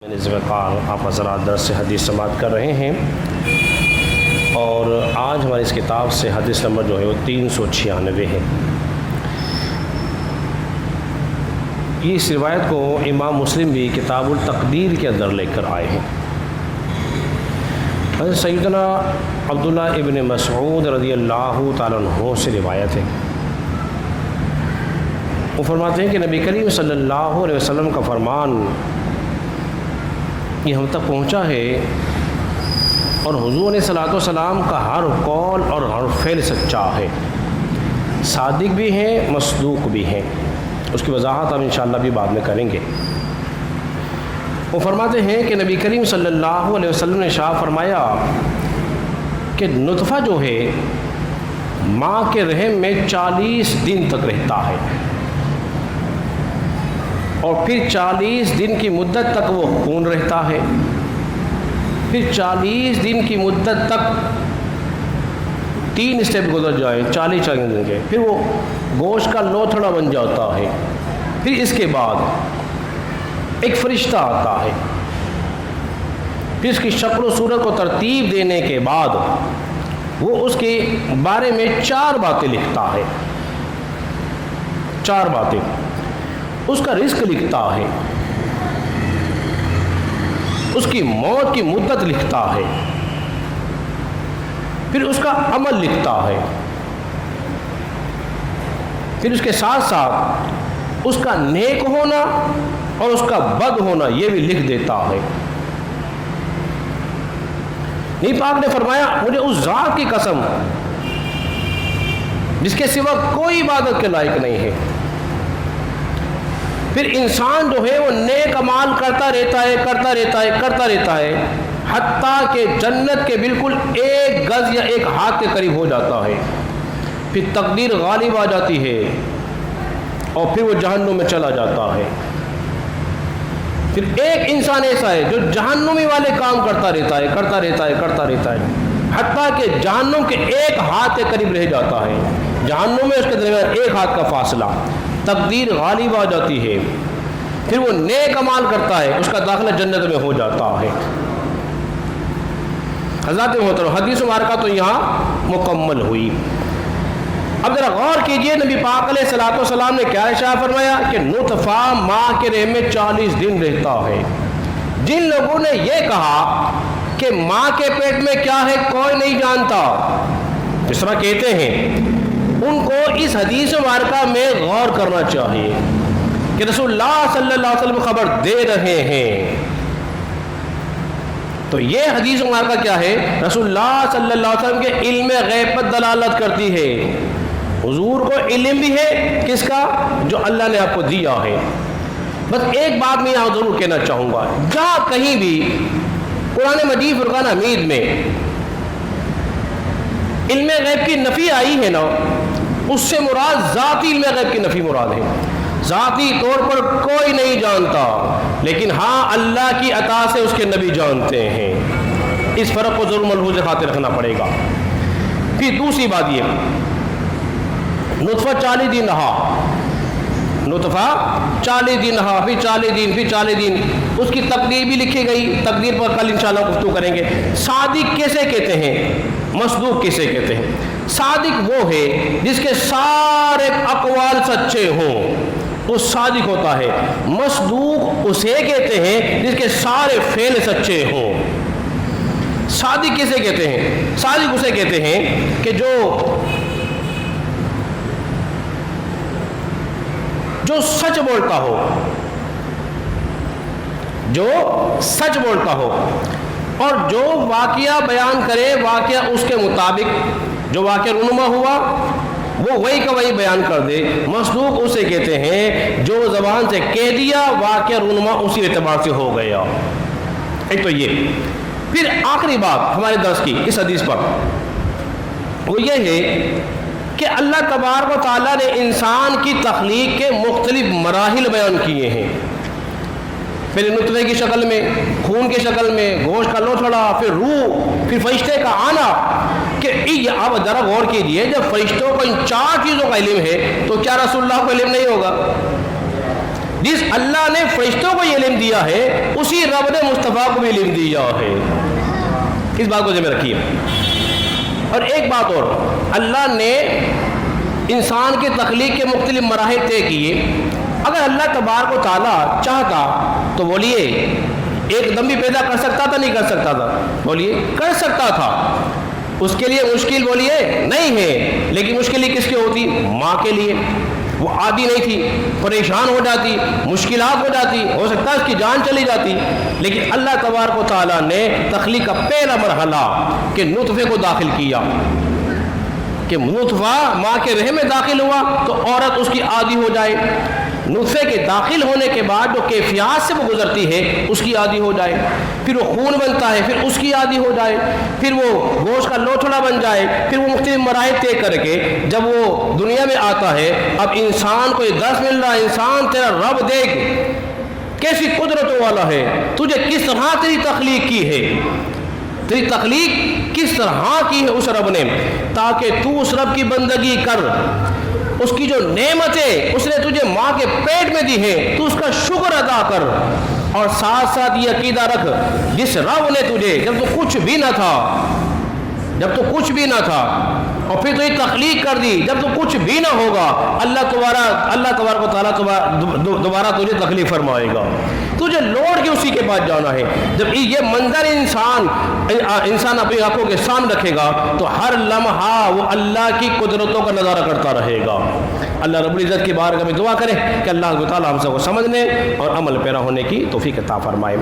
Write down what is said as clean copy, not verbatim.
وقار آپ حضرات درس سے حدیث سماعت کر رہے ہیں اور آج ہماری اس کتاب سے حدیث نمبر جو ہے وہ 396 ہے۔ اس روایت کو امام مسلم بھی کتاب التقدیر کے اندر لے کر آئے ہیں۔ حضرت سیدنا عبداللہ ابن مسعود رضی اللہ تعالیٰ عنہ سے روایت ہے، وہ فرماتے ہیں کہ نبی کریم صلی اللہ علیہ وسلم کا فرمان یہ ہم تک پہنچا ہے اور حضور علیہ الصلوۃ والسلام کا ہر قول اور ہر فعل سچا ہے، صادق بھی ہیں مصدوق بھی ہیں۔ اس کی وضاحت ہم انشاءاللہ بھی بعد میں کریں گے۔ وہ فرماتے ہیں کہ نبی کریم صلی اللہ علیہ وسلم نے ارشاد فرمایا کہ نطفہ جو ہے ماں کے رحم میں 40 دن تک رہتا ہے اور پھر 40 دن کی مدت تک وہ خون رہتا ہے، پھر 40 دن کی مدت تک 3 اسٹیپ گزر جائیں 40 دن کے، پھر وہ گوشت کا لوتھڑا بن جاتا ہے، پھر اس کے بعد ایک فرشتہ آتا ہے، پھر اس کی شکل و صورت کو ترتیب دینے کے بعد وہ اس کے بارے میں 4 باتیں لکھتا ہے، 4 باتیں۔ اس کا رزق لکھتا ہے، اس کی موت کی مدت لکھتا ہے، پھر اس کا عمل لکھتا ہے، پھر اس کے ساتھ ساتھ اس کا نیک ہونا اور اس کا بد ہونا یہ بھی لکھ دیتا ہے۔ نبی پاک نے فرمایا مجھے اس ذات کی قسم جس کے سوا کوئی عبادت کے لائق نہیں ہے۔ پھر انسان جو ہے وہ نیک اعمال کرتا رہتا ہے حتیٰ کہ جنت کے بالکل 1 گز یا 1 ہاتھ کے قریب ہو جاتا ہے، پھر تقدیر غالب آ جاتی ہے اور پھر وہ جہنم میں چلا جاتا ہے۔ پھر ایک انسان ایسا ہے جو جہنمی والے کام کرتا رہتا ہے حتیٰ کہ جہنم کے 1 ہاتھ کے قریب رہ جاتا ہے، جہنم میں اس کے درمیان 1 ہاتھ کا فاصلہ، تقدیر غالب آ جاتی ہے، پھر وہ نیک اعمال کرتا ہے، اس کا داخلہ جنت میں ہو جاتا ہے۔ حضرات محترم، حدیث مبارکہ تو یہاں مکمل ہوئی۔ اب ذرا غور کیجئے نبی پاک علیہ الصلوۃ والسلام نے کیا ارشاد فرمایا کہ نطفہ ماں کے رحم میں 40 دن رہتا ہے۔ جن لوگوں نے یہ کہا کہ ماں کے پیٹ میں کیا ہے کوئی نہیں جانتا، اس طرح کہتے ہیں، ان کو اس حدیث مبارکہ میں غور کرنا چاہیے کہ رسول اللہ صلی اللہ علیہ وسلم خبر دے رہے ہیں۔ تو یہ حدیث مبارکہ کیا ہے؟ رسول اللہ صلی اللہ علیہ وسلم کے علم غیب پر دلالت کرتی ہے۔ حضور کو علم بھی ہے کس کا؟ جو اللہ نے آپ کو دیا ہے۔ بس ایک بات میں یہاں ضرور کہنا چاہوں گا، جہاں کہیں بھی قرآن مجید فرقان حمید میں علم غیب کی نفی آئی ہے نا، اس سے مراد ذاتی علم غیب کی نفی مراد ہے۔ ذاتی طور پر کوئی نہیں جانتا، لیکن ہاں اللہ کی عطا سے اس کے نبی جانتے ہیں۔ اس فرق کو ضرور ملحوظ خاطر رکھنا پڑے گا۔ پھر دوسری بات یہ، نطفہ 40 دن رہا، نطفہ 40 دن رہا، پھر 40 دن، پھر 40 دن، اس کی تقدیر بھی لکھی گئی۔ تقدیر پر کل انشاءاللہ گفتگو کریں گے۔ صادق کیسے کہتے ہیں، مصدوق کیسے کہتے ہیں؟ صادق وہ ہے جس کے سارے اقوال سچے ہوں، وہ صادق ہوتا ہے۔ مصدوق اسے کہتے ہیں جس کے سارے فعل سچے ہوں۔ صادق کیسے کہتے ہیں؟ صادق اسے کہتے ہیں کہ جو سچ بولتا ہو، جو سچ بولتا ہو اور جو واقعہ بیان کرے، واقعہ اس کے مطابق جو واقعہ رونما ہوا وہ وہی کا وہی بیان کر دے۔ مصدوق اسے کہتے ہیں جو زبان سے کہہ دیا، واقعہ رونما اسی اعتبار سے ہو گیا۔ ایک تو یہ۔ پھر آخری بات ہمارے درس کی اس حدیث پر وہ یہ ہے کہ اللہ تبارک و تعالیٰ نے انسان کی تخلیق کے مختلف مراحل بیان کیے ہیں۔ پھر نطفے کی شکل میں، خون کی شکل میں، گوشت کا لوتھڑا، پھر روح، پھر فرشتے کا آنا۔ کہ آپ ذرا غور کیجئے، جب فرشتوں کو ان 4 چیزوں کا علم ہے تو کیا رسول اللہ کو علم نہیں ہوگا؟ جس اللہ نے فرشتوں کو یہ علم دیا ہے اسی رب نے مصطفیٰ کو بھی علم دیا ہے. اس بات کو ذہن میں رکھیے. اور ایک بات اور، اللہ نے انسان کی تخلیق کے مختلف مراحل طے کیے. اگر اللہ تبارک و تعالیٰ چاہتا تو بولیے ایک دم بھی پیدا کر سکتا تھا، نہیں کر سکتا تھا؟ بولیے کر سکتا تھا. اس کے لیے مشکل بولیے نہیں ہے. لیکن مشکل کس کی ہوتی؟ ماں کے لیے. وہ عادی نہیں تھی، پریشان ہو جاتی، مشکلات ہو جاتی، ہو سکتا ہے اس کی جان چلی جاتی. لیکن اللہ تبارک و تعالیٰ نے تخلیق کا پہلا مرحلہ کہ نطفے کو داخل کیا، کہ نطفہ ماں کے رحم میں داخل ہوا تو عورت اس کی عادی ہو جائے. نطفے کے داخل ہونے کے بعد جو کیفیات سے وہ گزرتی ہے اس کی عادی ہو جائے. پھر وہ خون بنتا ہے، پھر اس کی عادی ہو جائے. پھر وہ گوشت کا لوتھڑا بن جائے. پھر وہ مختلف مراحل طے کر کے جب وہ دنیا میں آتا ہے، اب انسان کو یہ درس مل رہا ہے، انسان تیرا رب دیکھ کیسی قدرتوں والا ہے، تجھے کس طرح تیری تخلیق کی ہے، تیری تخلیق کس طرح کی ہے اس رب نے، تاکہ تو اس رب کی بندگی کر. اس کی جو نعمتیں اس نے تجھے ماں کے پیٹ میں دی ہیں تو اس کا شکر ادا کر. اور ساتھ ساتھ یہ عقیدہ رکھ جس رب نے تجھے جب تو کچھ بھی نہ تھا، اور پھر تو یہ تخلیق کر دی جب تو کچھ بھی نہ ہوگا، اللہ تبارک و تعالیٰ دوبارہ تجھے تخلیق فرمائے گا. تجھے لوٹ کے اسی کے پاس جانا ہے. جب یہ منظر انسان اپنی آنکھوں کے سامنے رکھے گا تو ہر لمحہ وہ اللہ کی قدرتوں کا نظارہ کرتا رہے گا. اللہ رب العزت کی بارگاہ میں دعا کریں کہ اللہ تعالیٰ ہم سب کو سمجھنے اور عمل پیرا ہونے کی توفیق عطا فرمائے.